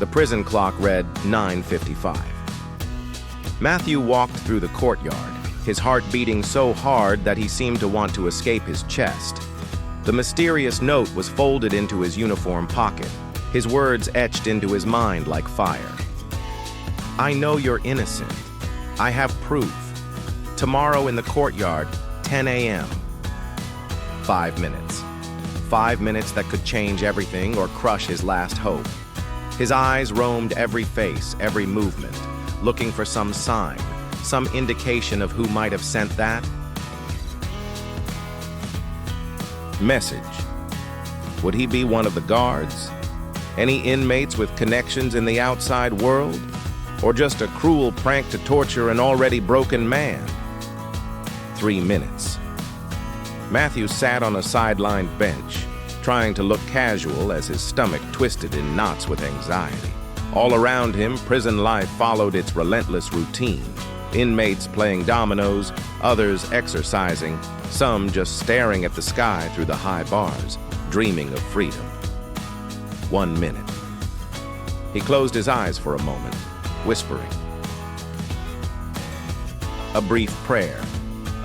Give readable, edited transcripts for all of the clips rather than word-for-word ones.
The prison clock read 9:55. Matthew walked through the courtyard, his heart beating so hard that he seemed to want to escape his chest. The mysterious note was folded into his uniform pocket, his words etched into his mind like fire. I know you're innocent. I have proof. Tomorrow in the courtyard, 10 a.m. 5 minutes. 5 minutes that could change everything or crush his last hope. His eyes roamed every face, every movement, looking for some sign, some indication of who might have sent that message. Would he be one of the guards? Any inmates with connections in the outside world? Or just a cruel prank to torture an already broken man? 3 minutes. Matthew sat on a sidelined bench, trying to look casual as his stomach twisted in knots with anxiety. All around him, prison life followed its relentless routine. Inmates playing dominoes, others exercising, some just staring at the sky through the high bars, dreaming of freedom. 1 minute. He closed his eyes for a moment, whispering a brief prayer.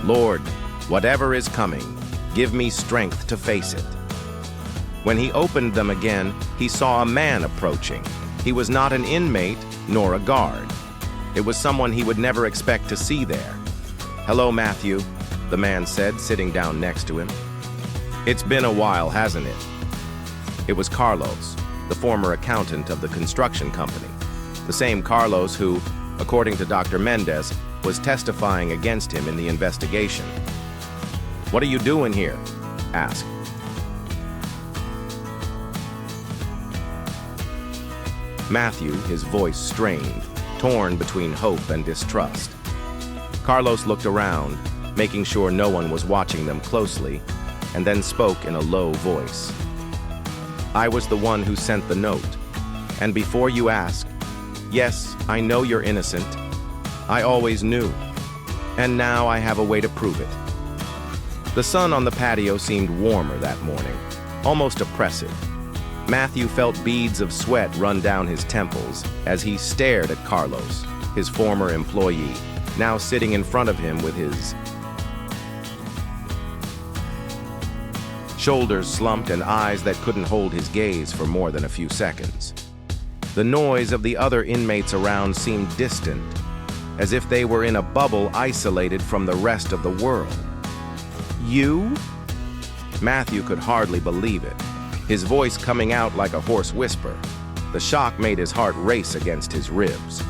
Lord, whatever is coming, give me strength to face it. When he opened them again, he saw a man approaching. He was not an inmate nor a guard. It was someone he would never expect to see there. Hello, Matthew, the man said, sitting down next to him. It's been a while, hasn't it? It was Carlos, the former accountant of the construction company. The same Carlos who, according to Dr. Mendez, was testifying against him in the investigation. What are you doing here? Asked. Matthew, his voice strained, torn between hope and distrust. Carlos looked around, making sure no one was watching them closely, and then spoke in a low voice. I was the one who sent the note, and before you ask, yes, I know you're innocent. I always knew, and now I have a way to prove it. The sun on the patio seemed warmer that morning, almost oppressive. Matthew felt beads of sweat run down his temples as he stared at Carlos, his former employee, now sitting in front of him with his shoulders slumped and eyes that couldn't hold his gaze for more than a few seconds. The noise of the other inmates around seemed distant, as if they were in a bubble isolated from the rest of the world. You? Matthew could hardly believe it, his voice coming out like a hoarse whisper. The shock made his heart race against his ribs.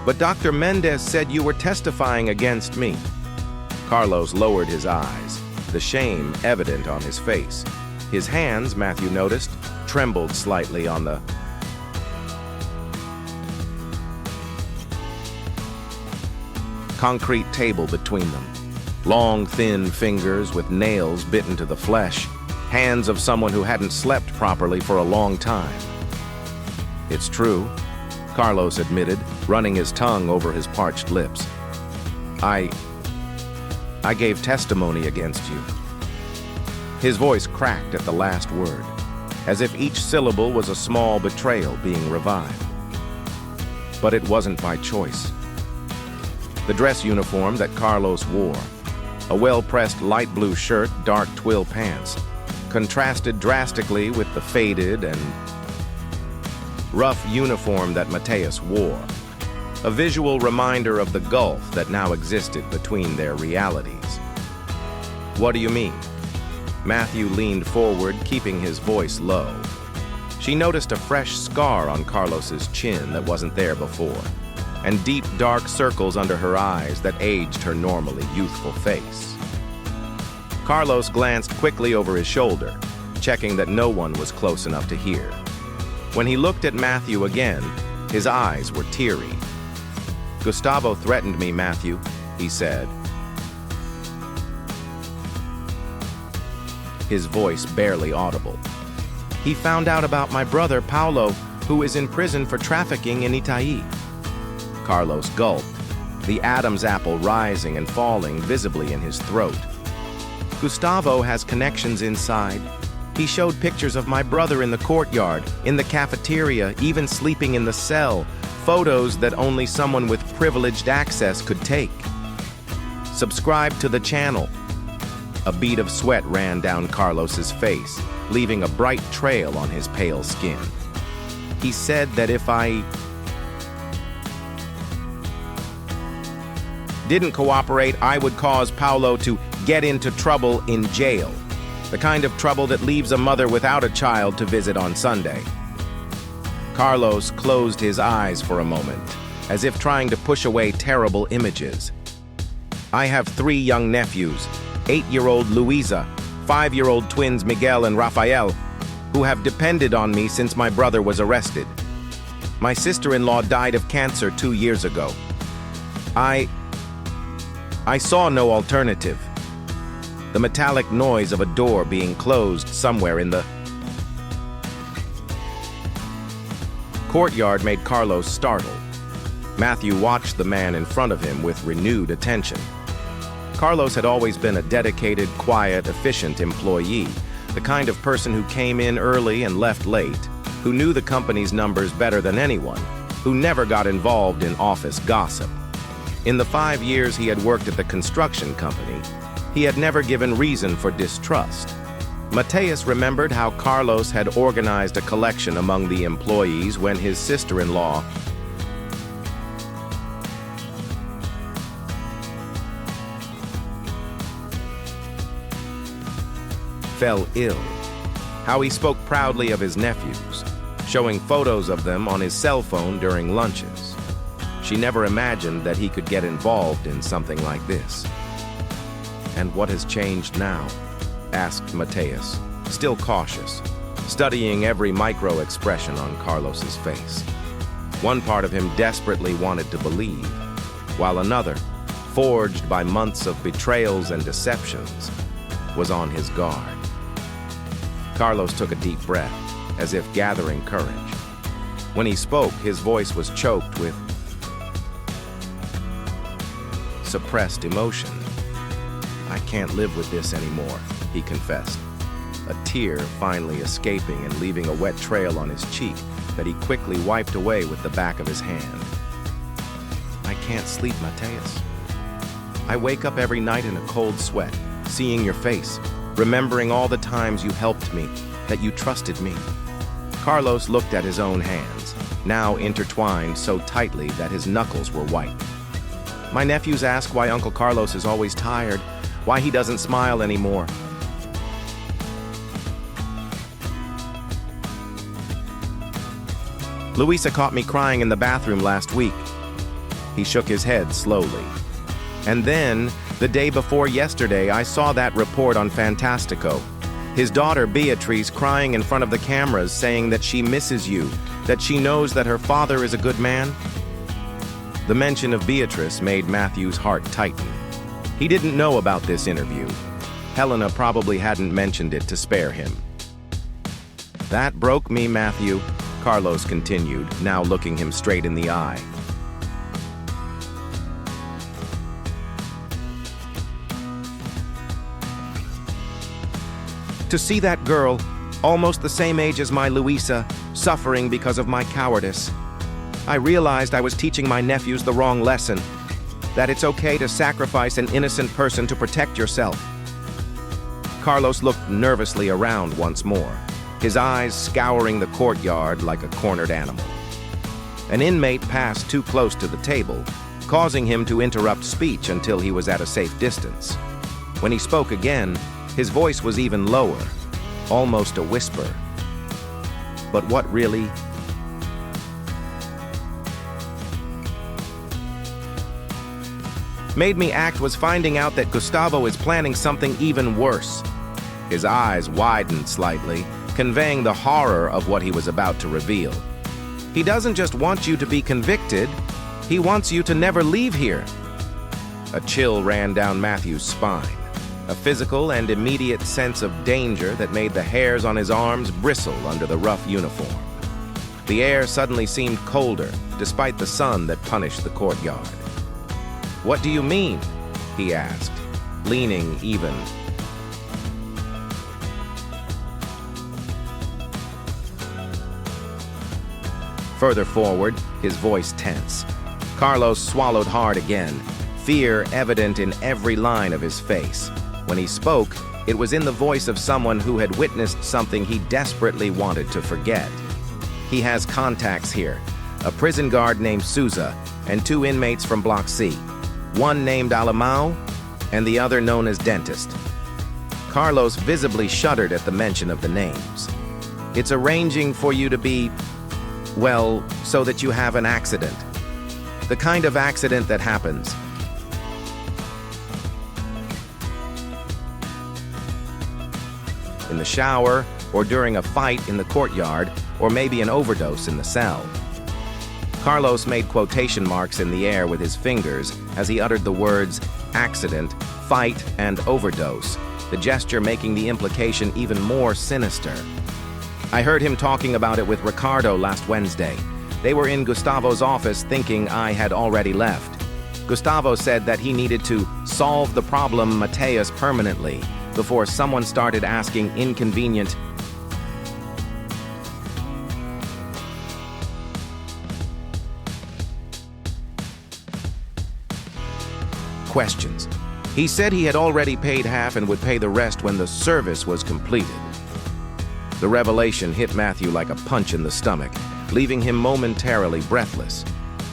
But Dr. Mendez said you were testifying against me. Carlos lowered his eyes, the shame evident on his face. His hands, Matthew noticed, trembled slightly on the concrete table between them. Long, thin fingers with nails bitten to the flesh. Hands of someone who hadn't slept properly for a long time. It's true, Carlos admitted, running his tongue over his parched lips. I gave testimony against you. His voice cracked at the last word, as if each syllable was a small betrayal being revived. But it wasn't by choice. The dress uniform that Carlos wore, a well-pressed light blue shirt, dark twill pants, contrasted drastically with the faded and rough uniform that Mateus wore, a visual reminder of the gulf that now existed between their realities. What do you mean? Matthew leaned forward, keeping his voice low. She noticed a fresh scar on Carlos's chin that wasn't there before, and deep dark circles under her eyes that aged her normally youthful face. Carlos glanced quickly over his shoulder, checking that no one was close enough to hear. When he looked at Matthew again, his eyes were teary. Gustavo threatened me, Matthew, he said, his voice barely audible. He found out about my brother, Paulo, who is in prison for trafficking in Itaí. Carlos gulped, the Adam's apple rising and falling visibly in his throat. Gustavo has connections inside. He showed pictures of my brother in the courtyard, in the cafeteria, even sleeping in the cell, photos that only someone with privileged access could take. Subscribe to the channel. A bead of sweat ran down Carlos's face, leaving a bright trail on his pale skin. He said that if I didn't cooperate, I would cause Paulo to get into trouble in jail. The kind of trouble that leaves a mother without a child to visit on Sunday. Carlos closed his eyes for a moment, as if trying to push away terrible images. I have 3 young nephews, 8-year-old Luisa, 5-year-old twins Miguel and Rafael, who have depended on me since my brother was arrested. My sister-in-law died of cancer 2 years ago. I saw no alternative. The metallic noise of a door being closed somewhere in the courtyard made Carlos startled. Matthew watched the man in front of him with renewed attention. Carlos had always been a dedicated, quiet, efficient employee, the kind of person who came in early and left late, who knew the company's numbers better than anyone, who never got involved in office gossip. In the 5 years he had worked at the construction company, he had never given reason for distrust. Mateus remembered how Carlos had organized a collection among the employees when his sister-in-law fell ill. How he spoke proudly of his nephews, showing photos of them on his cell phone during lunches. She never imagined that he could get involved in something like this. "And what has changed now?" asked Mateus, still cautious, studying every micro-expression on Carlos's face. One part of him desperately wanted to believe, while another, forged by months of betrayals and deceptions, was on his guard. Carlos took a deep breath, as if gathering courage. When he spoke, his voice was choked with suppressed emotion. "I can't live with this anymore," he confessed, a tear finally escaping and leaving a wet trail on his cheek that he quickly wiped away with the back of his hand. "I can't sleep, Mateus. I wake up every night in a cold sweat, seeing your face, remembering all the times you helped me, that you trusted me." Carlos looked at his own hands, now intertwined so tightly that his knuckles were white. "My nephews ask why Uncle Carlos is always tired, why he doesn't smile anymore. Luisa caught me crying in the bathroom last week." He shook his head slowly. "And then, the day before yesterday, I saw that report on Fantastico. His daughter Beatrice crying in front of the cameras saying that she misses you, that she knows that her father is a good man." The mention of Beatrice made Matthew's heart tighten. He didn't know about this interview. Helena probably hadn't mentioned it to spare him. "That broke me, Matthew," Carlos continued, now looking him straight in the eye. "To see that girl, almost the same age as my Luisa, suffering because of my cowardice. I realized I was teaching my nephews the wrong lesson, that it's okay to sacrifice an innocent person to protect yourself." Carlos looked nervously around once more, his eyes scouring the courtyard like a cornered animal. An inmate passed too close to the table, causing him to interrupt speech until he was at a safe distance. When he spoke again, his voice was even lower, almost a whisper. "But what really made me act was finding out that Gustavo is planning something even worse." His eyes widened slightly, conveying the horror of what he was about to reveal. "He doesn't just want you to be convicted, he wants you to never leave here." A chill ran down Matthew's spine, a physical and immediate sense of danger that made the hairs on his arms bristle under the rough uniform. The air suddenly seemed colder, despite the sun that punished the courtyard. "What do you mean?" he asked, leaning even Further forward, his voice tense. Carlos swallowed hard again, fear evident in every line of his face. When he spoke, it was in the voice of someone who had witnessed something he desperately wanted to forget. He has contacts here, a prison guard named Souza and 2 inmates from Block C, one named Alamao and the other known as Dentist. Carlos visibly shuddered at the mention of the names. It's arranging for you to be, well, so that you have an accident. The kind of accident that happens. In the shower, or during a fight in the courtyard, or maybe an overdose in the cell. Carlos made quotation marks in the air with his fingers as he uttered the words accident, fight, and overdose, the gesture making the implication even more sinister. I heard him talking about it with Ricardo last Wednesday. They were in Gustavo's office thinking I had already left. Gustavo said that he needed to solve the problem Mateus permanently before someone started asking inconvenient questions. He said he had already paid half and would pay the rest when the service was completed. The revelation hit Matthew like a punch in the stomach, leaving him momentarily breathless.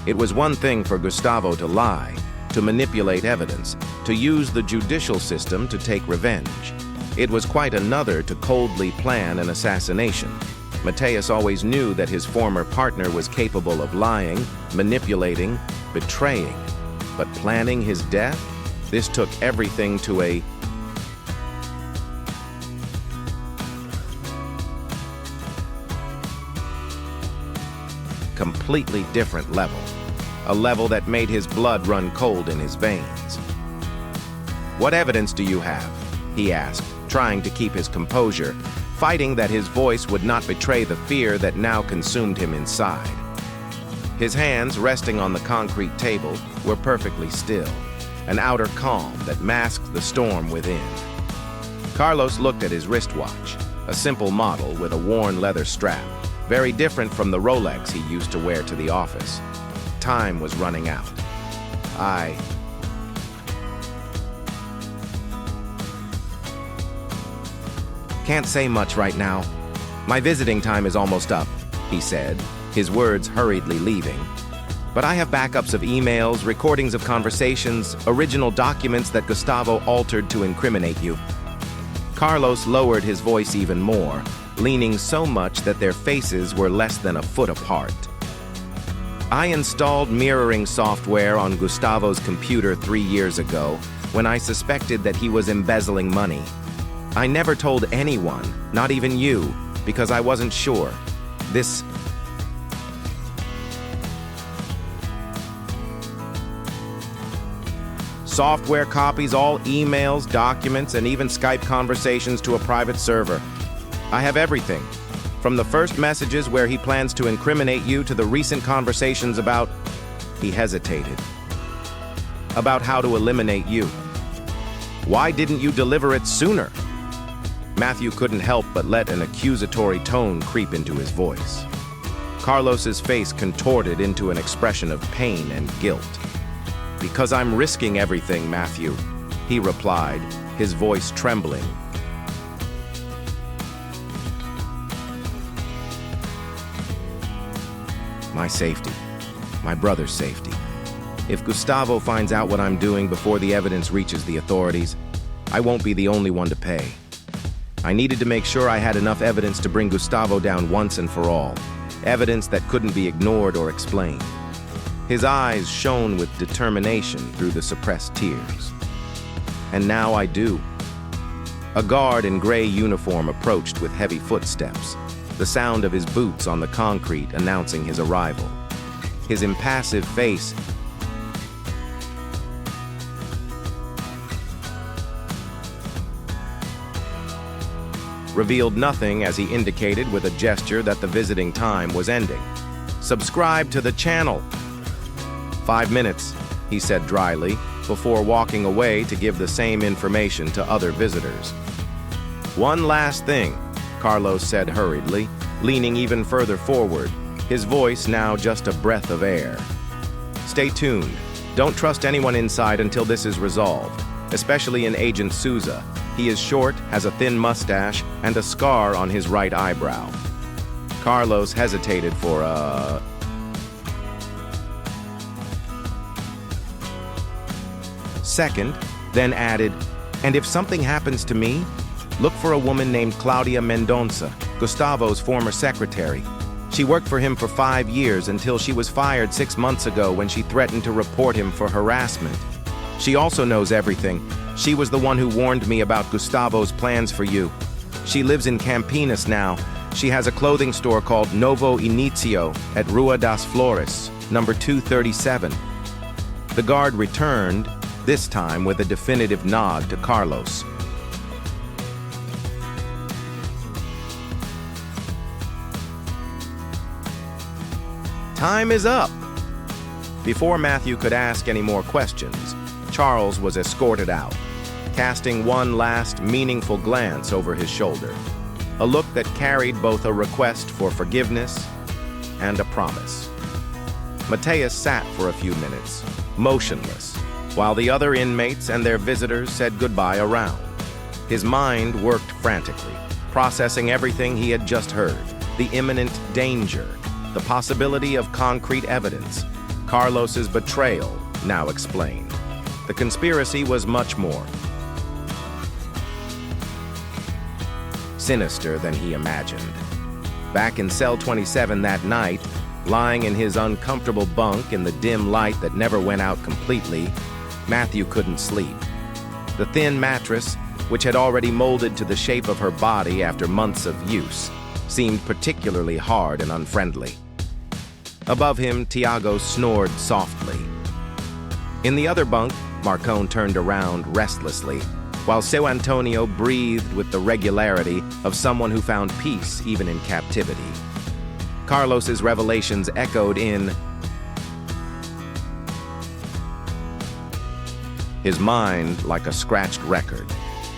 It was one thing for Gustavo to lie, to manipulate evidence, to use the judicial system to take revenge. It was quite another to coldly plan an assassination. Mateus always knew that his former partner was capable of lying, manipulating, betraying. But planning his death? This took everything to a completely different level. A level that made his blood run cold in his veins. "What evidence do you have?" he asked, trying to keep his composure, fighting that his voice would not betray the fear that now consumed him inside. His hands, resting on the concrete table, were perfectly still, an outer calm that masked the storm within. Carlos looked at his wristwatch, a simple model with a worn leather strap, very different from the Rolex he used to wear to the office. Time was running out. I can't say much right now. My visiting time is almost up, he said, his words hurriedly leaving. But I have backups of emails, recordings of conversations, original documents that Gustavo altered to incriminate you. Carlos lowered his voice even more, leaning so much that their faces were less than a foot apart. I installed mirroring software on Gustavo's computer 3 years ago when I suspected that he was embezzling money. I never told anyone, not even you, because I wasn't sure. This software copies all emails, documents, and even Skype conversations to a private server. I have everything, from the first messages where he plans to incriminate you to the recent conversations about, he hesitated, about how to eliminate you. Why didn't you deliver it sooner? Matthew couldn't help but let an accusatory tone creep into his voice. Carlos's face contorted into an expression of pain and guilt. "Because I'm risking everything, Matthew," he replied, his voice trembling. My safety, my brother's safety. If Gustavo finds out what I'm doing before the evidence reaches the authorities, I won't be the only one to pay. I needed to make sure I had enough evidence to bring Gustavo down once and for all, evidence that couldn't be ignored or explained. His eyes shone with determination through the suppressed tears. And now I do. A guard in gray uniform approached with heavy footsteps, the sound of his boots on the concrete announcing his arrival. His impassive face revealed nothing as he indicated with a gesture that the visiting time was ending. "Subscribe to the channel." 5 minutes, he said dryly, before walking away to give the same information to other visitors. "One last thing," Carlos said hurriedly, leaning even further forward, his voice now just a breath of air. Stay tuned. Don't trust anyone inside until this is resolved, especially in Agent Souza. He is short, has a thin mustache, and a scar on his right eyebrow. Carlos hesitated for a second, then added, "And if something happens to me, look for a woman named Claudia Mendonça, Gustavo's former secretary. She worked for him for 5 years until she was fired 6 months ago when she threatened to report him for harassment. She also knows everything. She was the one who warned me about Gustavo's plans for you. She lives in Campinas now. She has a clothing store called Novo Inicio at Rua das Flores, number 237. The guard returned, this time with a definitive nod to Carlos. Time is up! Before Matthew could ask any more questions, Charles was escorted out, casting one last meaningful glance over his shoulder, a look that carried both a request for forgiveness and a promise. Mateus sat for a few minutes, motionless, while the other inmates and their visitors said goodbye around. His mind worked frantically, processing everything he had just heard, the imminent danger, the possibility of concrete evidence, Carlos's betrayal, now explained. The conspiracy was much more sinister than he imagined. Back in cell 27 that night, lying in his uncomfortable bunk in the dim light that never went out completely, Matthew couldn't sleep. The thin mattress, which had already molded to the shape of her body after months of use, seemed particularly hard and unfriendly. Above him, Tiago snored softly. In the other bunk, Marcone turned around restlessly, while Seu Antonio breathed with the regularity of someone who found peace even in captivity. Carlos's revelations echoed in his mind like a scratched record,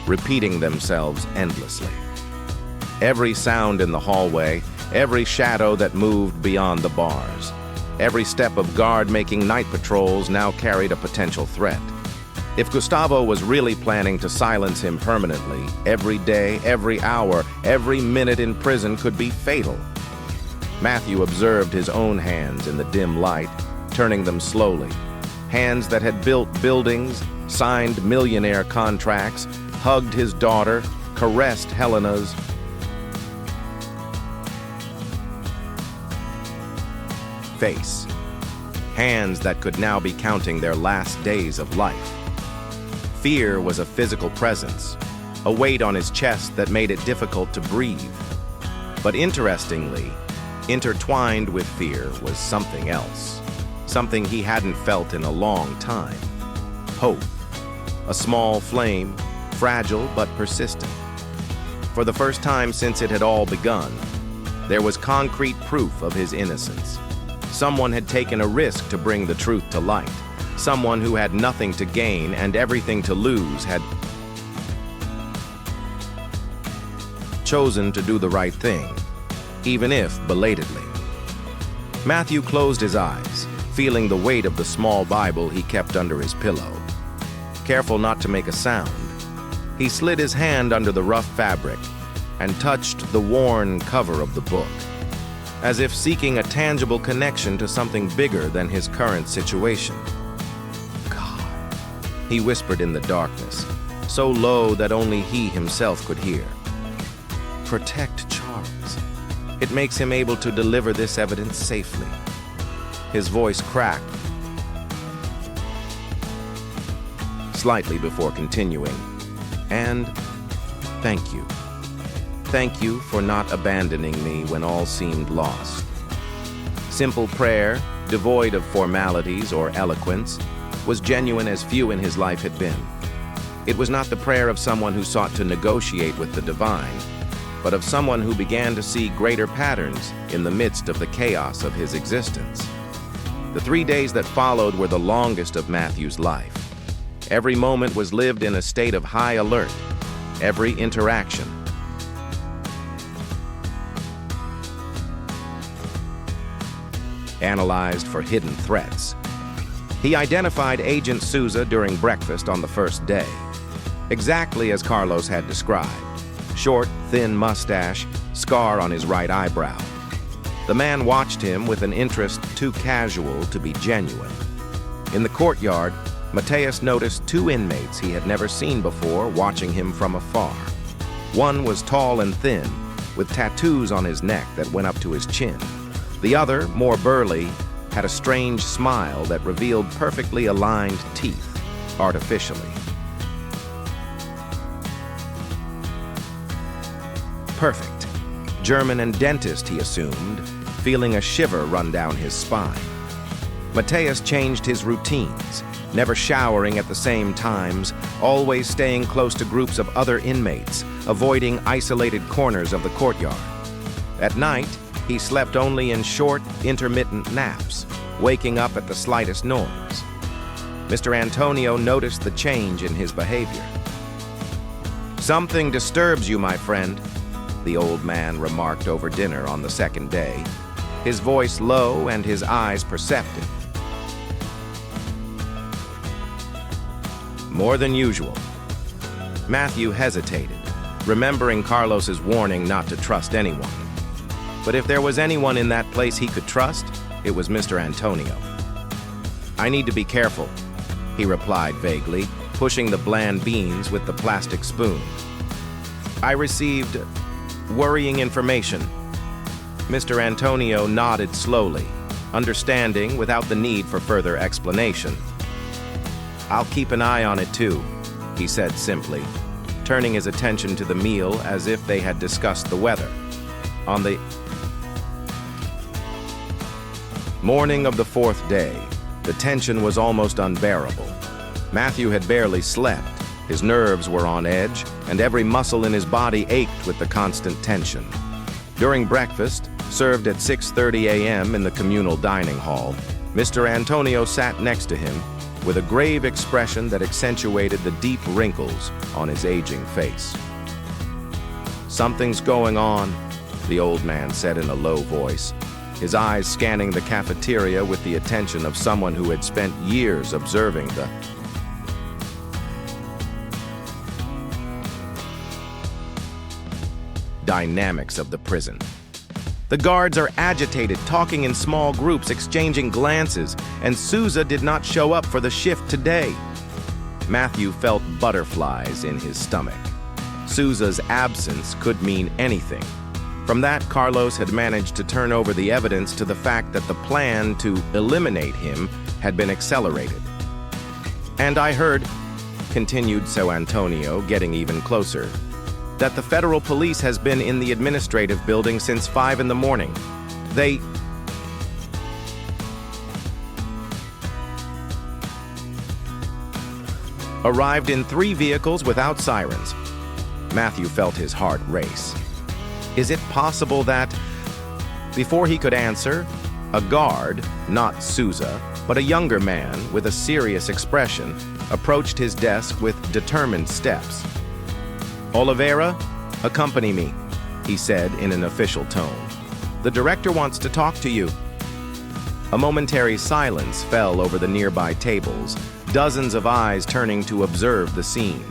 repeating themselves endlessly. Every sound in the hallway, every shadow that moved beyond the bars, every step of guard making night patrols now carried a potential threat. If Gustavo was really planning to silence him permanently, every day, every hour, every minute in prison could be fatal. Matthew observed his own hands in the dim light, turning them slowly. Hands that had built buildings, signed millionaire contracts, hugged his daughter, caressed Helena's face. Hands that could now be counting their last days of life. Fear was a physical presence, a weight on his chest that made it difficult to breathe. But interestingly, intertwined with fear was something else, something he hadn't felt in a long time. Hope, a small flame, fragile but persistent. For the first time since it had all begun, there was concrete proof of his innocence. Someone had taken a risk to bring the truth to light. Someone who had nothing to gain and everything to lose had chosen to do the right thing, even if belatedly. Matthew closed his eyes, feeling the weight of the small Bible he kept under his pillow. Careful not to make a sound, he slid his hand under the rough fabric and touched the worn cover of the book, as if seeking a tangible connection to something bigger than his current situation. God, he whispered in the darkness, so low that only he himself could hear. Protect Charles. It makes him able to deliver this evidence safely. His voice cracked slightly before continuing. And thank you. Thank you for not abandoning me when all seemed lost. Simple prayer, devoid of formalities or eloquence, was genuine as few in his life had been. It was not the prayer of someone who sought to negotiate with the divine, but of someone who began to see greater patterns in the midst of the chaos of his existence. The 3 days that followed were the longest of Matthew's life. Every moment was lived in a state of high alert. Every interaction, analyzed for hidden threats. He identified Agent Souza during breakfast on the first day, exactly as Carlos had described. Short, thin mustache, scar on his right eyebrow. The man watched him with an interest too casual to be genuine. In the courtyard, Mateus noticed two inmates he had never seen before watching him from afar. One was tall and thin, with tattoos on his neck that went up to his chin. The other, more burly, had a strange smile that revealed perfectly aligned teeth, artificially. Perfect. German and dentist, he assumed, feeling a shiver run down his spine. Mateus changed his routines, never showering at the same times, always staying close to groups of other inmates, avoiding isolated corners of the courtyard. At night, he slept only in short, intermittent naps, waking up at the slightest noise. Mr. Antonio noticed the change in his behavior. "Something disturbs you, my friend," the old man remarked over dinner on the second day, his voice low and his eyes perceptive. "More than usual." Matthew hesitated, remembering Carlos's warning not to trust anyone. But if there was anyone in that place he could trust, it was Mr. Antonio. "I need to be careful," he replied vaguely, pushing the bland beans with the plastic spoon. "I received worrying information." Mr. Antonio nodded slowly, understanding without the need for further explanation. "I'll keep an eye on it too," he said simply, turning his attention to the meal as if they had discussed the weather. On the morning of the fourth day, the tension was almost unbearable. Matthew had barely slept, his nerves were on edge, and every muscle in his body ached with the constant tension. During breakfast, served at 6:30 a.m. in the communal dining hall, Mr. Antonio sat next to him with a grave expression that accentuated the deep wrinkles on his aging face. "Something's going on," the old man said in a low voice, his eyes scanning the cafeteria with the attention of someone who had spent years observing the dynamics of the prison. "The guards are agitated, talking in small groups, exchanging glances, and Souza did not show up for the shift today." Matthew felt butterflies in his stomach. Souza's absence could mean anything. From that, Carlos had managed to turn over the evidence to the fact that the plan to eliminate him had been accelerated. "And I heard," continued So Antonio, getting even closer, "that the federal police has been in the administrative building since 5 in the morning. They arrived in 3 vehicles without sirens." Matthew felt his heart race. Is it possible that... Before he could answer, a guard, not Souza, but a younger man with a serious expression, approached his desk with determined steps. "Oliveira, accompany me," he said in an official tone. "The director wants to talk to you." A momentary silence fell over the nearby tables, dozens of eyes turning to observe the scene.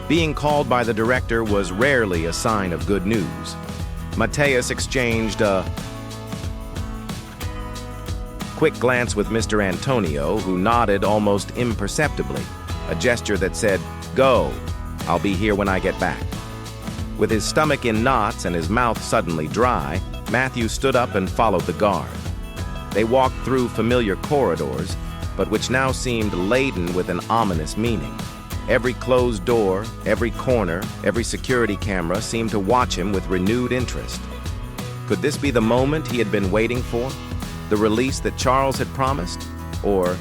Being called by the director was rarely a sign of good news. Mateus exchanged a quick glance with Mr. Antonio, who nodded almost imperceptibly, a gesture that said, "Go, I'll be here when I get back." With his stomach in knots and his mouth suddenly dry, Matthew stood up and followed the guard. They walked through familiar corridors, but which now seemed laden with an ominous meaning. Every closed door, every corner, every security camera seemed to watch him with renewed interest. Could this be the moment he had been waiting for? The release that Charles had promised? Or...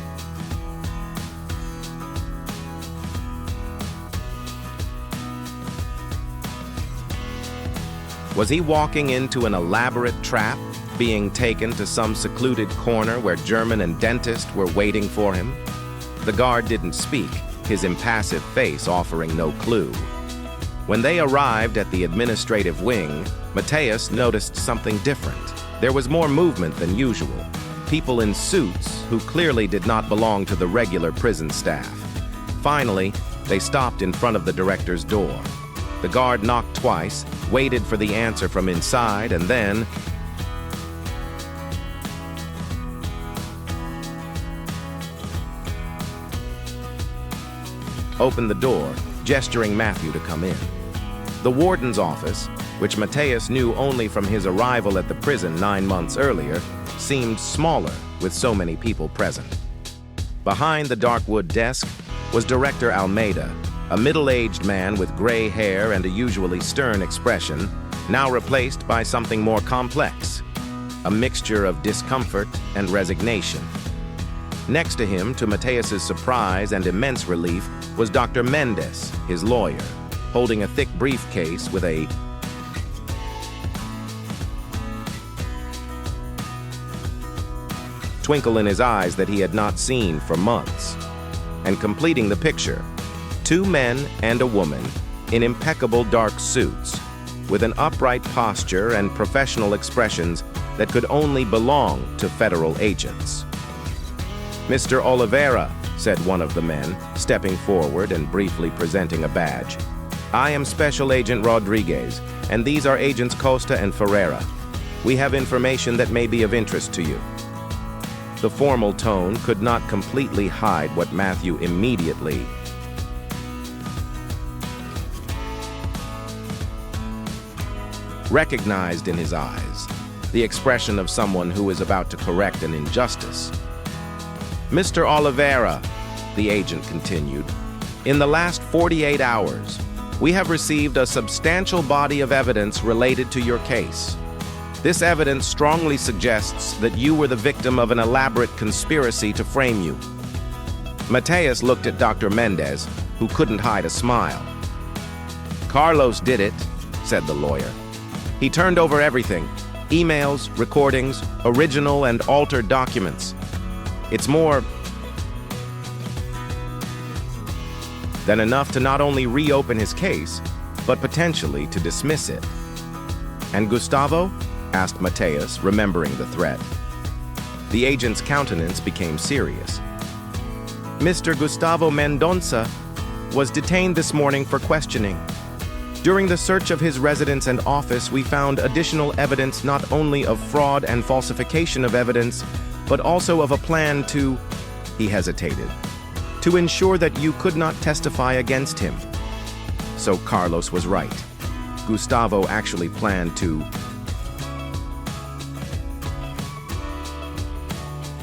was he walking into an elaborate trap, being taken to some secluded corner where German and dentist were waiting for him? The guard didn't speak, his impassive face offering no clue. When they arrived at the administrative wing, Mateus noticed something different. There was more movement than usual. people in suits who clearly did not belong to the regular prison staff. Finally, they stopped in front of the director's door. The guard knocked twice, waited for the answer from inside, and then opened the door, gesturing Matthew to come in. The warden's office, which Mateus knew only from his arrival at the prison 9 months earlier, seemed smaller with so many people present. Behind the dark wood desk was Director Almeida, a middle-aged man with gray hair and a usually stern expression, now replaced by something more complex, a mixture of discomfort and resignation. Next to him, to Mateus's surprise and immense relief, was Dr. Mendez, his lawyer, holding a thick briefcase with a twinkle in his eyes that he had not seen for months. And completing the picture, 2 men and a woman in impeccable dark suits, with an upright posture and professional expressions that could only belong to federal agents. "Mr. Oliveira," said one of the men, stepping forward and briefly presenting a badge. "I am Special Agent Rodriguez, and these are Agents Costa and Ferreira. We have information that may be of interest to you." The formal tone could not completely hide what Matthew immediately recognized in his eyes, the expression of someone who is about to correct an injustice. "Mr. Oliveira," the agent continued, "in the last 48 hours, we have received a substantial body of evidence related to your case. This evidence strongly suggests that you were the victim of an elaborate conspiracy to frame you." Mateus looked at Dr. Mendez, who couldn't hide a smile. "Carlos did it," said the lawyer. "He turned over everything, emails, recordings, original and altered documents. It's more than enough to not only reopen his case, but potentially to dismiss it." "And Gustavo?" asked Mateus, remembering the threat. The agent's countenance became serious. "Mr. Gustavo Mendonça was detained this morning for questioning. During the search of his residence and office, we found additional evidence not only of fraud and falsification of evidence, but also of a plan to," he hesitated, "to ensure that you could not testify against him." So Carlos was right. Gustavo actually planned to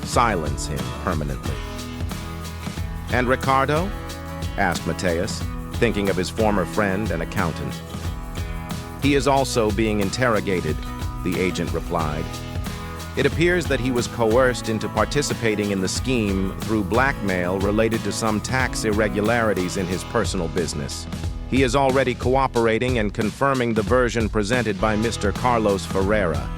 silence him permanently. "And Ricardo?" asked Mateus, thinking of his former friend and accountant. "He is also being interrogated," the agent replied. "It appears that he was coerced into participating in the scheme through blackmail related to some tax irregularities in his personal business. He is already cooperating and confirming the version presented by Mr. Carlos Ferreira."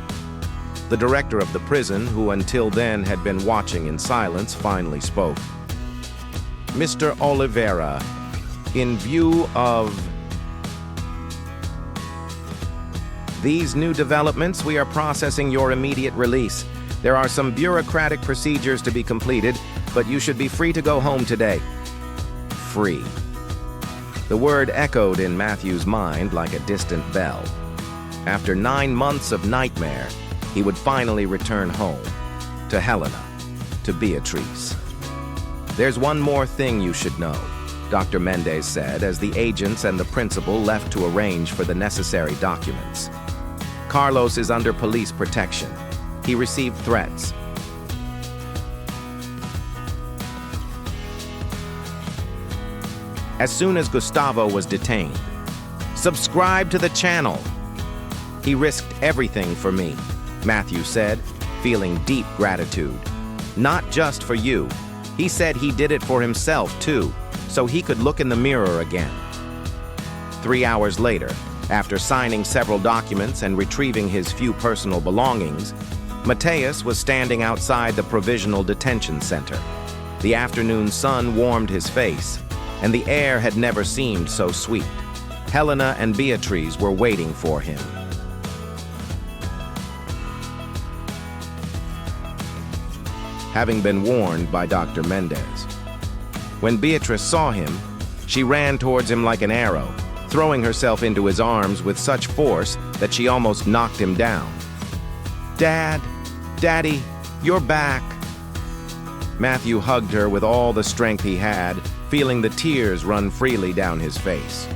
The director of the prison, who until then had been watching in silence, finally spoke. "Mr. Oliveira, in view of these new developments, we are processing your immediate release. There are some bureaucratic procedures to be completed, but you should be free to go home today." Free. The word echoed in Matthew's mind like a distant bell. After 9 months of nightmare, he would finally return home, to Helena, to Beatrice. "There's one more thing you should know," Dr. Mendez said as the agents and the principal left to arrange for the necessary documents. "Carlos is under police protection. He received threats. As soon as Gustavo was detained, subscribe to the channel. He risked everything for me," Matthew said, feeling deep gratitude. "Not just for you. He said he did it for himself, too, so he could look in the mirror again." 3 hours later, after signing several documents and retrieving his few personal belongings, Mateus was standing outside the Provisional Detention Center. The afternoon sun warmed his face, and the air had never seemed so sweet. Helena and Beatrice were waiting for him. having been warned by Dr. Mendez. When Beatrice saw him, she ran towards him like an arrow, throwing herself into his arms with such force that she almost knocked him down. "Dad, Daddy, you're back." Matthew hugged her with all the strength he had, feeling the tears run freely down his face.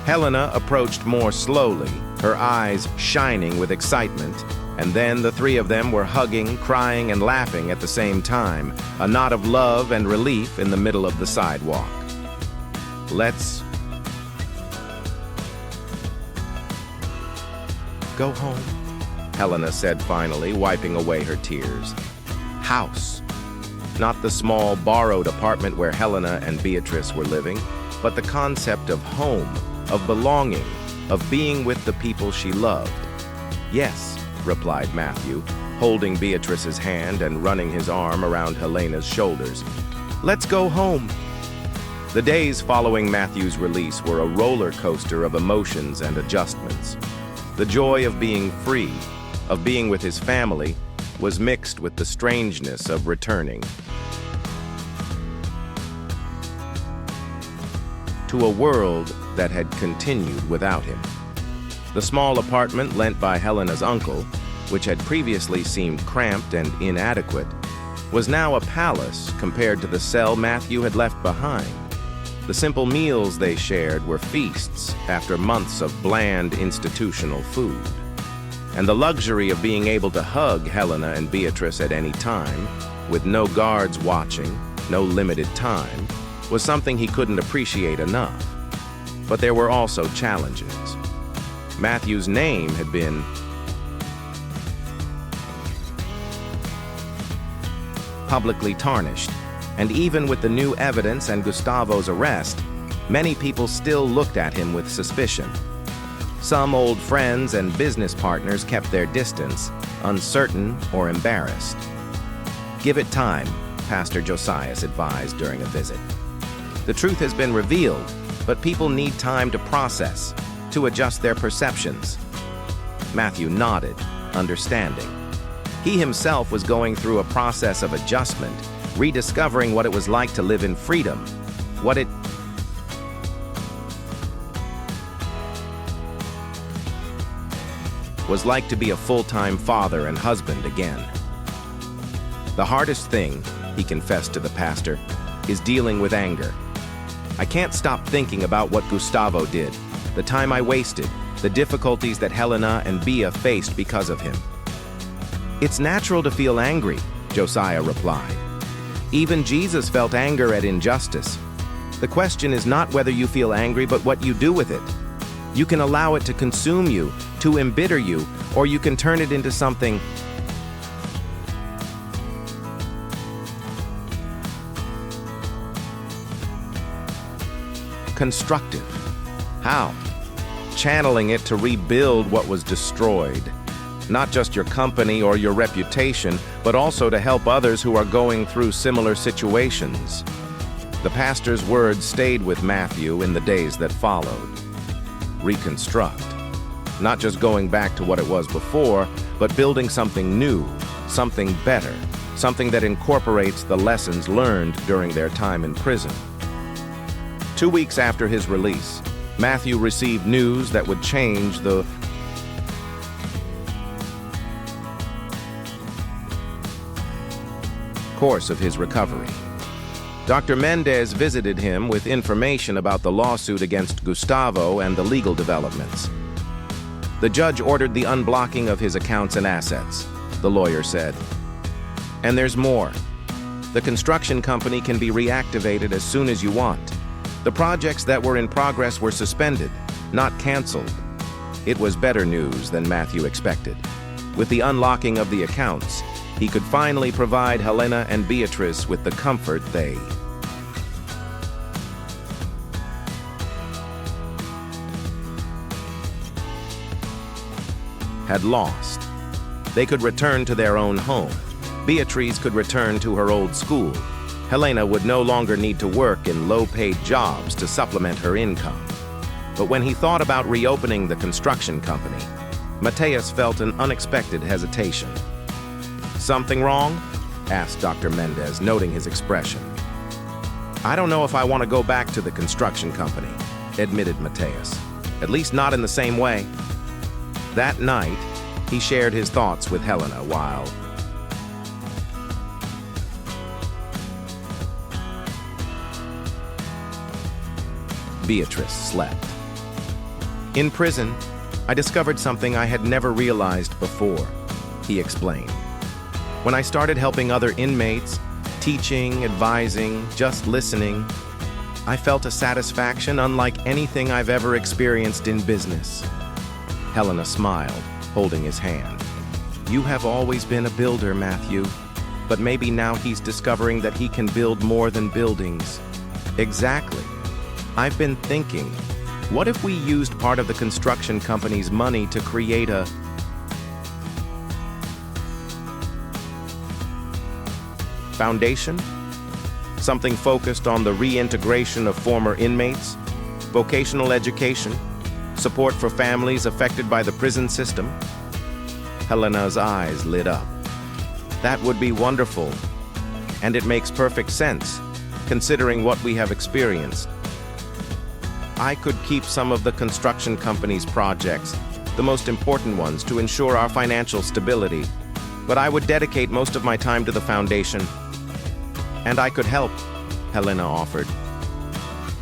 Helena approached more slowly, her eyes shining with excitement, and then the three of them were hugging, crying, and laughing at the same time, a knot of love and relief in the middle of the sidewalk. "Let's go home," Helena said finally, wiping away her tears. House. Not the small, borrowed apartment where Helena and Beatrice were living, but the concept of home, of belonging, of being with the people she loved. "Yes," replied Matthew, holding Beatrice's hand and running his arm around Helena's shoulders. "Let's go home." The days following Matthew's release were a roller coaster of emotions and adjustments. The joy of being free, of being with his family, was mixed with the strangeness of returning to a world that had continued without him. The small apartment lent by Helena's uncle, which had previously seemed cramped and inadequate, was now a palace compared to the cell Matthew had left behind. The simple meals they shared were feasts after months of bland institutional food. And the luxury of being able to hug Helena and Beatrice at any time, with no guards watching, no limited time, was something he couldn't appreciate enough. But there were also challenges. Matthew's name had been publicly tarnished, and even with the new evidence and Gustavo's arrest, many people still looked at him with suspicion. Some old friends and business partners kept their distance, uncertain or embarrassed. "Give it time," Pastor Josias advised during a visit. "The truth has been revealed, but people need time to process, to adjust their perceptions." Matthew nodded, understanding. He himself was going through a process of adjustment, rediscovering what it was like to live in freedom, what it was like to be a full-time father and husband again. "The hardest thing," he confessed to the pastor, "is dealing with anger. I can't stop thinking about what Gustavo did, the time I wasted, the difficulties that Helena and Bea faced because of him." "It's natural to feel angry," Josiah replied. "Even Jesus felt anger at injustice. The question is not whether you feel angry, but what you do with it. You can allow it to consume you, to embitter you, or you can turn it into something constructive. How? Channeling it to rebuild what was destroyed. Not just your company or your reputation, but also to help others who are going through similar situations. The pastor's words stayed with Matthew in the days that followed. Reconstruct. Not just going back to what it was before, but building something new, something better, something that incorporates the lessons learned during their time in prison. 2 weeks after his release, Matthew received news that would change the course of his recovery. Dr. Mendez visited him with information about the lawsuit against Gustavo and the legal developments. The judge ordered the unblocking of his accounts and assets, the lawyer said. And there's more. The construction company can be reactivated as soon as you want. The projects that were in progress were suspended, not canceled. It was better news than Matthew expected. With the unlocking of the accounts, he could finally provide Helena and Beatrice with the comfort they had lost. They could return to their own home. Beatrice could return to her old school. Helena would no longer need to work in low-paid jobs to supplement her income. But when he thought about reopening the construction company, Mateus felt an unexpected hesitation. Something wrong? asked Dr. Mendez, noting his expression. I don't know if I want to go back to the construction company, admitted Mateus. At least not in the same way. That night, he shared his thoughts with Helena while Beatrice slept. In prison, I discovered something I had never realized before, he explained. When I started helping other inmates, teaching, advising, just listening, I felt a satisfaction unlike anything I've ever experienced in business. Helena smiled, holding his hand. You have always been a builder, Matthew, but maybe now he's discovering that he can build more than buildings. Exactly. I've been thinking, what if we used part of the construction company's money to create a foundation? Something focused on the reintegration of former inmates, vocational education, support for families affected by the prison system? Helena's eyes lit up. That would be wonderful, and it makes perfect sense, considering what we have experienced. I could keep some of the construction company's projects, the most important ones, to ensure our financial stability, but I would dedicate most of my time to the foundation. And I could help, Helena offered.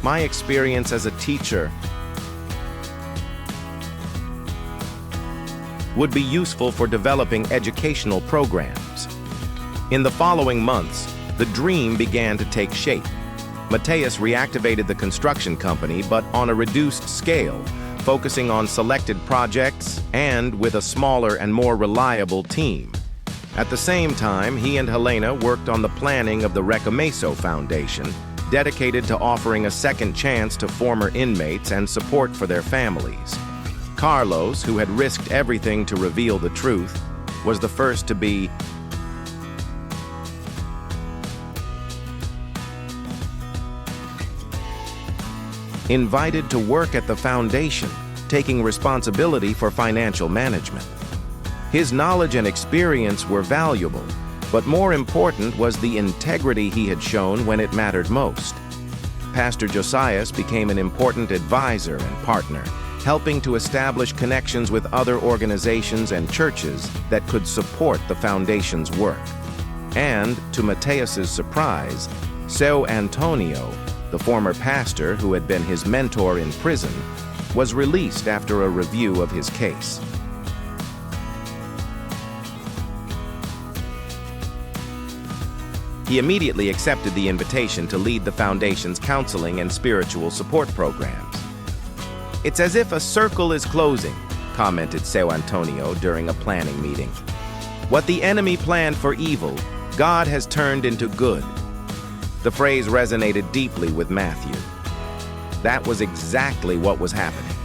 My experience as a teacher would be useful for developing educational programs. In the following months, the dream began to take shape. Mateus reactivated the construction company, but on a reduced scale, focusing on selected projects and with a smaller and more reliable team. At the same time, he and Helena worked on the planning of the Recomeso Foundation, dedicated to offering a second chance to former inmates and support for their families. Carlos, who had risked everything to reveal the truth, was the first to be invited to work at the foundation, taking responsibility for financial management. His knowledge and experience were valuable, but more important was the integrity he had shown when it mattered most. Pastor Josias became an important advisor and partner, helping to establish connections with other organizations and churches that could support the foundation's work. And, to Mateus's surprise, Seu Antonio, the former pastor who had been his mentor in prison, was released after a review of his case. He immediately accepted the invitation to lead the foundation's counseling and spiritual support programs. It's as if a circle is closing, commented Seu Antonio during a planning meeting. What the enemy planned for evil, God has turned into good. The phrase resonated deeply with Matthew. That was exactly what was happening.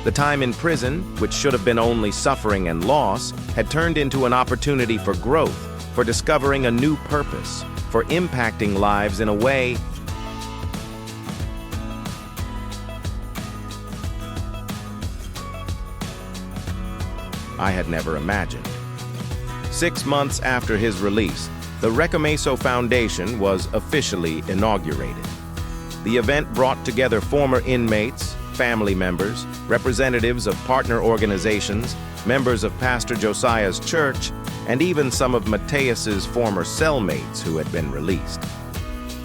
The time in prison, which should have been only suffering and loss, had turned into an opportunity for growth, for discovering a new purpose, for impacting lives in a way I had never imagined. 6 months after his release, the Recomeso Foundation was officially inaugurated. The event brought together former inmates, family members, representatives of partner organizations, members of Pastor Josiah's church, and even some of Mateus's former cellmates who had been released.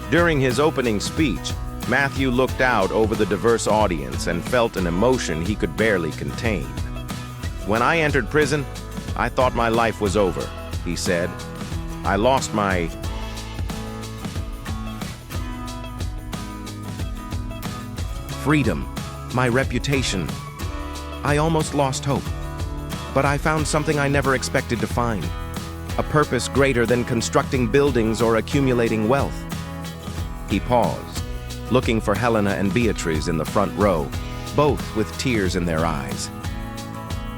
During his opening speech, Matthew looked out over the diverse audience and felt an emotion he could barely contain. When I entered prison, I thought my life was over, he said. I lost my freedom, my reputation. I almost lost hope. But I found something I never expected to find. A purpose greater than constructing buildings or accumulating wealth. He paused, looking for Helena and Beatrice in the front row, both with tears in their eyes.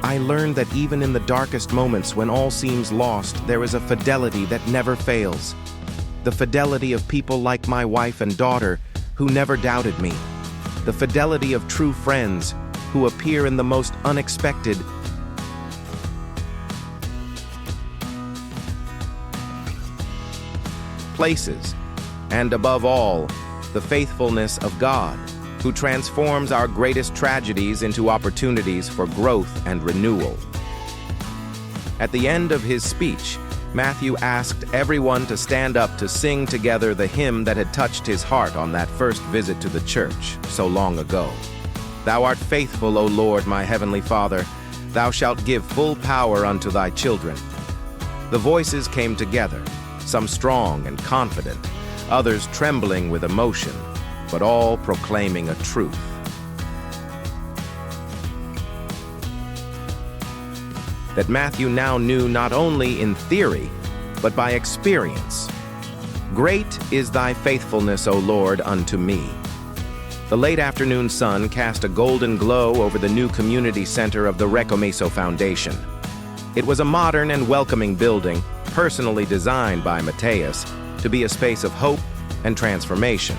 I learned that even in the darkest moments when all seems lost, there is a fidelity that never fails. The fidelity of people like my wife and daughter, who never doubted me. The fidelity of true friends, who appear in the most unexpected. places, and above all, the faithfulness of God, who transforms our greatest tragedies into opportunities for growth and renewal. At the end of his speech, Matthew asked everyone to stand up to sing together the hymn that had touched his heart on that first visit to the church so long ago. Thou art faithful, O Lord, my heavenly Father. Thou shalt give full power unto thy children. The voices came together, some strong and confident, others trembling with emotion, but all proclaiming a truth. That Matthew now knew not only in theory, but by experience. Great is thy faithfulness, O Lord, unto me. The late afternoon sun cast a golden glow over the new community center of the Recomeso Foundation. It was a modern and welcoming building, personally designed by Mateus to be a space of hope and transformation.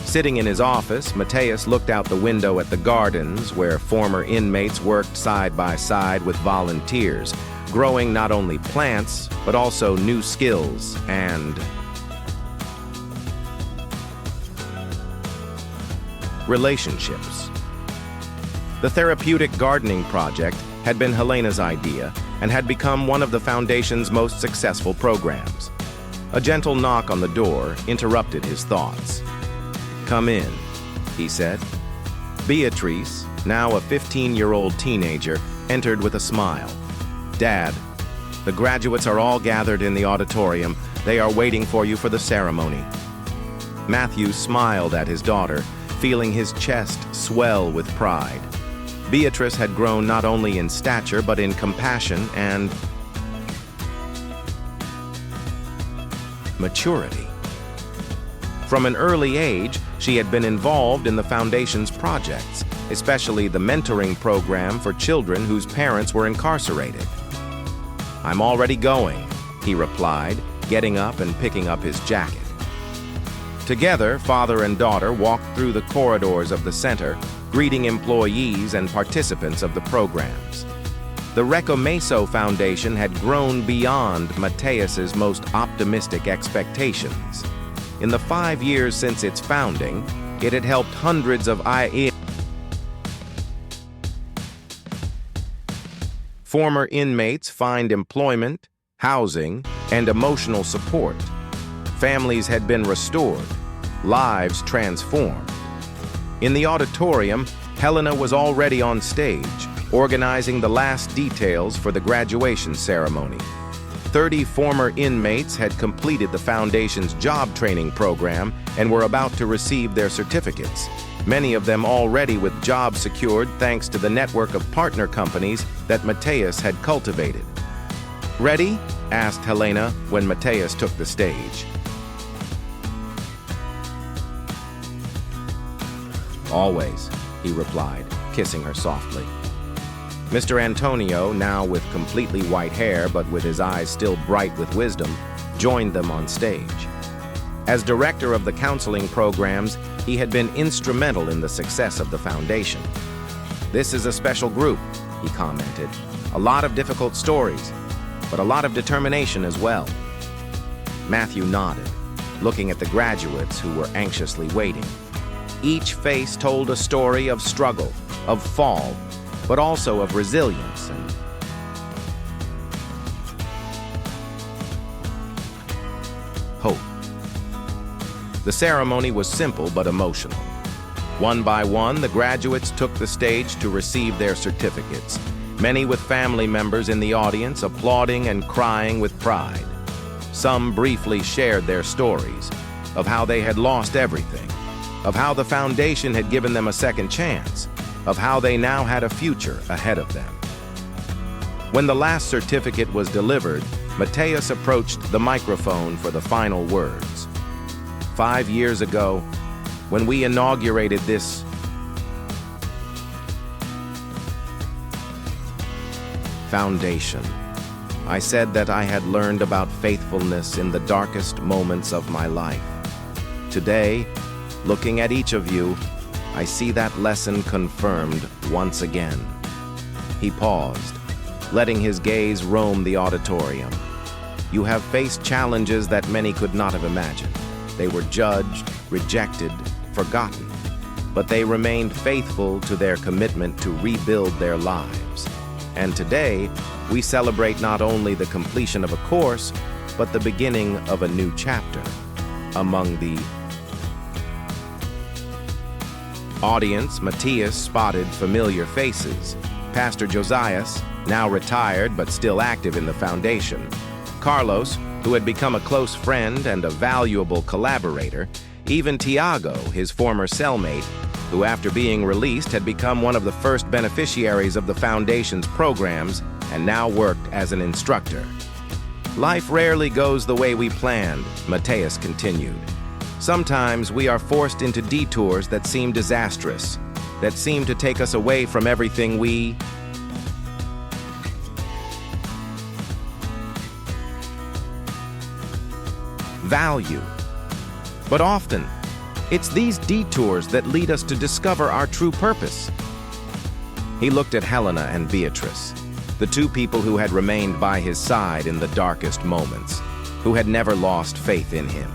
Sitting in his office, Mateus looked out the window at the gardens where former inmates worked side by side with volunteers, growing not only plants, but also new skills and relationships. The therapeutic gardening project had been Helena's idea and had become one of the Foundation's most successful programs. A gentle knock on the door interrupted his thoughts. "Come in," he said. Beatrice, now a 15-year-old teenager, entered with a smile. "Dad, the graduates are all gathered in the auditorium. They are waiting for you for the ceremony." Matthew smiled at his daughter, feeling his chest swell with pride. Beatrice had grown not only in stature, but in compassion and maturity. From an early age, she had been involved in the Foundation's projects, especially the mentoring program for children whose parents were incarcerated. "I'm already going," he replied, getting up and picking up his jacket. Together, father and daughter walked through the corridors of the center, greeting employees and participants of the programs. The Recomeso Foundation had grown beyond Mateus's most optimistic expectations. In the 5 years since its founding, it had helped hundreds of former inmates find employment, housing, and emotional support. Families had been restored, lives transformed. In the auditorium, Helena was already on stage, organizing the last details for the graduation ceremony. 30 former inmates had completed the Foundation's job training program and were about to receive their certificates, many of them already with jobs secured thanks to the network of partner companies that Mateus had cultivated. "Ready?" asked Helena when Mateus took the stage. "Always," he replied, kissing her softly. Mr. Antonio, now with completely white hair but with his eyes still bright with wisdom, joined them on stage. As director of the counseling programs, he had been instrumental in the success of the Foundation. "This is a special group," he commented. "A lot of difficult stories, but a lot of determination as well." Matthew nodded, looking at the graduates who were anxiously waiting. Each face told a story of struggle, of fall, but also of resilience and hope. The ceremony was simple but emotional. One by one, the graduates took the stage to receive their certificates, many with family members in the audience applauding and crying with pride. Some briefly shared their stories of how they had lost everything, of how the Foundation had given them a second chance, of how they now had a future ahead of them. When the last certificate was delivered, Mateus approached the microphone for the final words. 5 years ago, when we inaugurated this Foundation, I said that I had learned about faithfulness in the darkest moments of my life. Today, looking at each of you, I see that lesson confirmed once again. He paused, letting his gaze roam the auditorium. You have faced challenges that many could not have imagined. They were judged, rejected, forgotten, but they remained faithful to their commitment to rebuild their lives. And today, we celebrate not only the completion of a course, but the beginning of a new chapter. Among the audience, Mateus spotted familiar faces. Pastor Josias, now retired but still active in the foundation. Carlos, who had become a close friend and a valuable collaborator. Even Tiago, his former cellmate, who after being released had become one of the first beneficiaries of the foundation's programs and now worked as an instructor. Life rarely goes the way we planned, Mateus continued. Sometimes we are forced into detours that seem disastrous, that seem to take us away from everything we value. But often, it's these detours that lead us to discover our true purpose. He looked at Helena and Beatrice, the two people who had remained by his side in the darkest moments, who had never lost faith in him.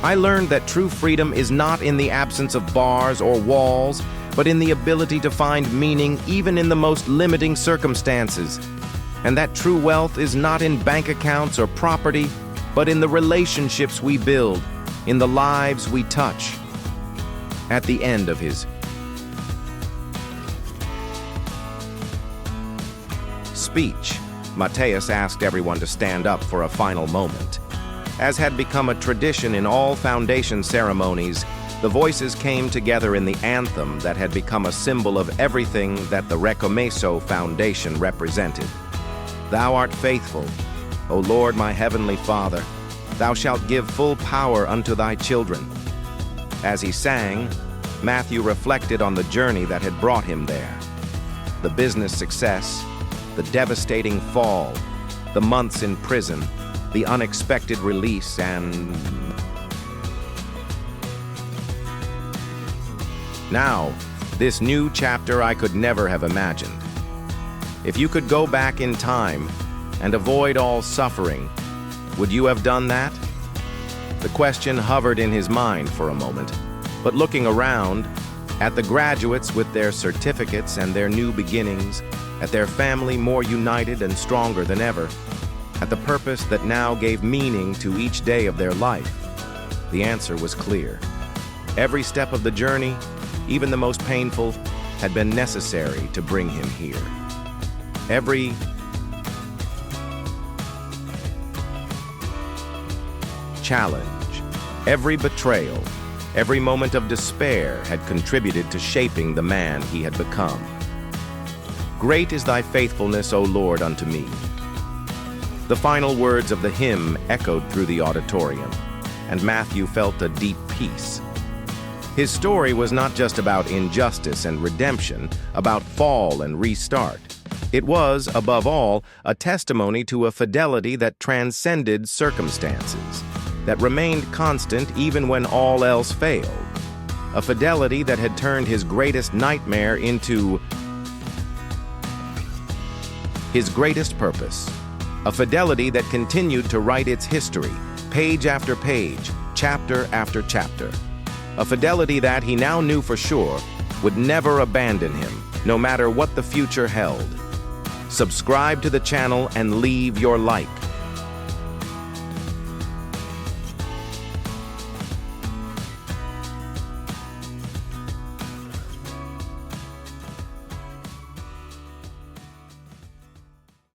I learned that true freedom is not in the absence of bars or walls, but in the ability to find meaning even in the most limiting circumstances. And that true wealth is not in bank accounts or property, but in the relationships we build, in the lives we touch. At the end of his speech, Mateus asked everyone to stand up for a final moment. As had become a tradition in all foundation ceremonies, the voices came together in the anthem that had become a symbol of everything that the Recomeço Foundation represented. Thou art faithful, O Lord, my heavenly Father. Thou shalt give full power unto thy children. As he sang, Matthew reflected on the journey that had brought him there. The business success, the devastating fall, the months in prison, the unexpected release, and now, this new chapter I could never have imagined. If you could go back in time and avoid all suffering, would you have done that? The question hovered in his mind for a moment, but looking around, at the graduates with their certificates and their new beginnings, at their family more united and stronger than ever, at the purpose that now gave meaning to each day of their life, the answer was clear. Every step of the journey, even the most painful, had been necessary to bring him here. Every challenge, every betrayal, every moment of despair had contributed to shaping the man he had become. Great is thy faithfulness, O Lord, unto me. The final words of the hymn echoed through the auditorium, and Matthew felt a deep peace. His story was not just about injustice and redemption, about fall and restart. It was, above all, a testimony to a fidelity that transcended circumstances, that remained constant even when all else failed. A fidelity that had turned his greatest nightmare into his greatest purpose. A fidelity that continued to write its history, page after page, chapter after chapter. A fidelity that he now knew for sure would never abandon him, no matter what the future held. Subscribe to the channel and leave your like.